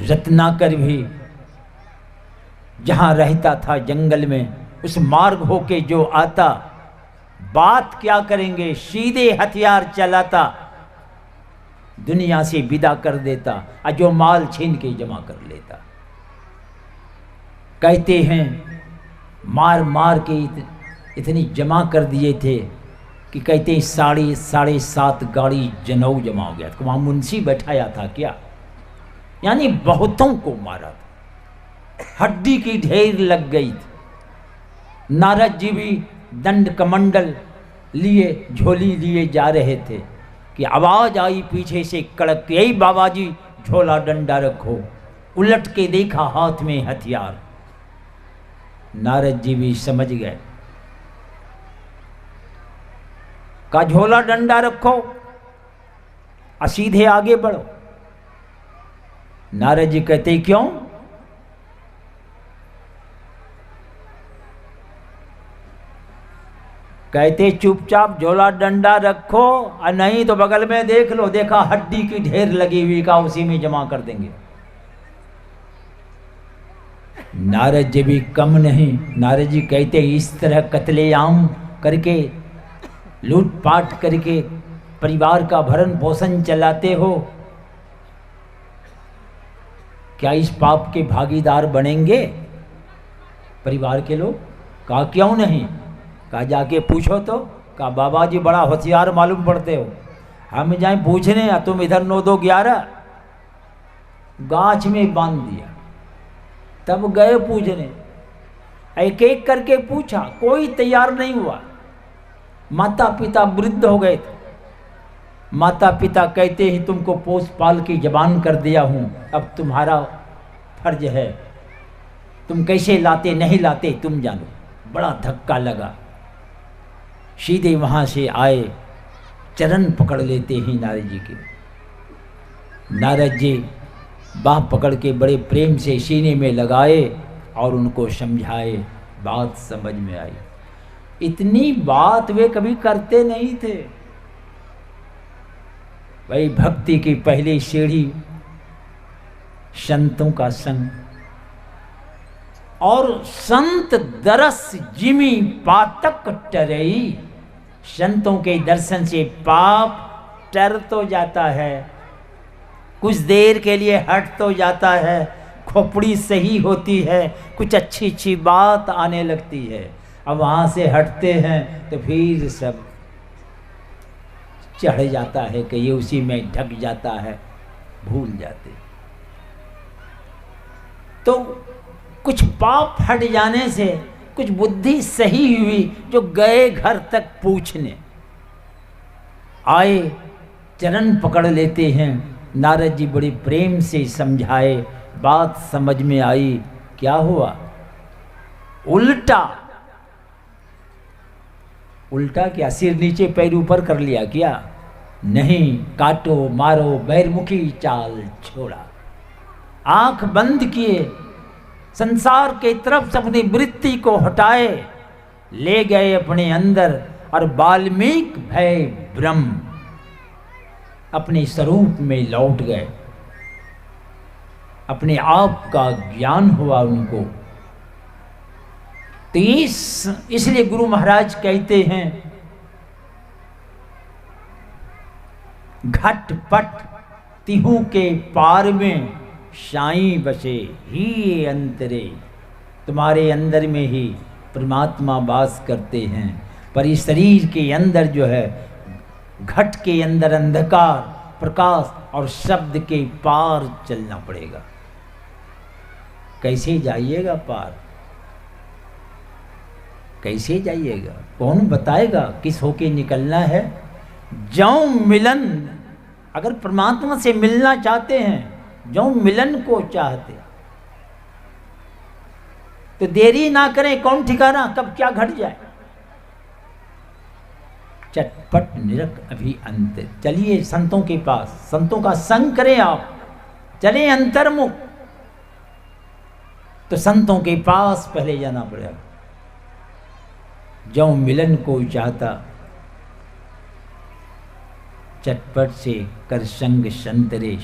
रत्नाकर भी जहां रहता था जंगल में, उस मार्ग होके जो आता, बात क्या करेंगे, सीधे हथियार चलाता, दुनिया से विदा कर देता और जो माल छीन के जमा कर लेता। कहते हैं मार मार के इतनी जमा कर दिए थे कि कहते हैं साढ़े सात गाड़ी जनऊ जमा हो गया था। वहां मुंशी बैठाया था क्या, यानी बहुतों को मारा था, हड्डी की ढेर लग गई थी। नारद जी भी दंड कमंडल लिए झोली लिए जा रहे थे कि आवाज आई पीछे से कड़क, यही बाबा जी झोला डंडा रखो। उलट के देखा हाथ में हथियार। नारद जी भी समझ गए, का झोला डंडा रखो और सीधे आगे बढ़ो। नारद जी कहते क्यों? कहते चुपचाप झोला डंडा रखो और नहीं तो बगल में देख लो, देखा हड्डी की ढेर लगी हुई, का उसी में जमा कर देंगे। नारद जी भी कम नहीं। नारद जी कहते इस तरह कत्लेआम करके, लूटपाट करके परिवार का भरण पोषण चलाते हो, क्या इस पाप के भागीदार बनेंगे परिवार के लोग? कहा क्यों नहीं? कहा जाके पूछो तो। कहा बाबा जी बड़ा होशियार मालूम पड़ते हो, हम जाए पूछने तुम इधर 9-2-11 गाछ में बांध दिया। तब गए पूछने, एक एक करके पूछा, कोई तैयार नहीं हुआ। माता पिता वृद्ध हो गए थे। माता पिता कहते हैं तुमको पोस पाल की जबान कर दिया हूं, अब तुम्हारा फर्ज है, तुम कैसे लाते नहीं लाते तुम जानो। बड़ा धक्का लगा। सीधे वहां से आए, चरण पकड़ लेते हैं नारद जी के। नारद जी बाह पकड़ के बड़े प्रेम से सीने में लगाए और उनको समझाए, बात समझ में आई। इतनी बात वे कभी करते नहीं थे। वही भक्ति की पहली सीढ़ी संतों का संग, और संत दरस जिमी पातक टरई। संतों के दर्शन से पाप टर तो जाता है, कुछ देर के लिए हट तो जाता है, खोपड़ी सही होती है, कुछ अच्छी अच्छी बात आने लगती है। अब वहाँ से हटते हैं तो फिर सब चढ़ जाता है कि ये उसी में ढक जाता है, भूल जाते। तो कुछ पाप हट जाने से कुछ बुद्धि सही हुई, जो गए घर तक पूछने आए, चरण पकड़ लेते हैं। नारद जी बड़े प्रेम से समझाए, बात समझ में आई। क्या हुआ? उल्टा उल्टा क्या? सिर नीचे पैर ऊपर कर लिया क्या? नहीं, काटो मारो बैरमुखी चाल छोड़ा। आंख बंद किए, संसार के तरफ से अपनी वृत्ति को हटाए, ले गए अपने अंदर और वाल्मीकि भय ब्रह्म अपने स्वरूप में लौट गए। अपने आप का ज्ञान हुआ उनको। तो इसलिए गुरु महाराज कहते हैं, घटपट तिहु के पार में साईं बसे ही अंतरे। तुम्हारे अंदर में ही परमात्मा वास करते हैं, पर इस शरीर के अंदर जो है, घट के अंदर अंधकार, प्रकाश और शब्द के पार चलना पड़ेगा। कैसे जाइएगा पार? कैसे जाइएगा? कौन बताएगा किस होके निकलना है? जौ मिलन, अगर परमात्मा से मिलना चाहते हैं, जो मिलन को चाहते, तो देरी ना करें, कौन ठिकाना कब क्या घट जाए। चटपट निरख अभी अंत। चलिए संतों के पास, संतों का संग करें, आप चले अंतर्मुख, तो संतों के पास पहले जाना पड़ेगा। जो मिलन को चाहता, चटपट से कर संग संतरे।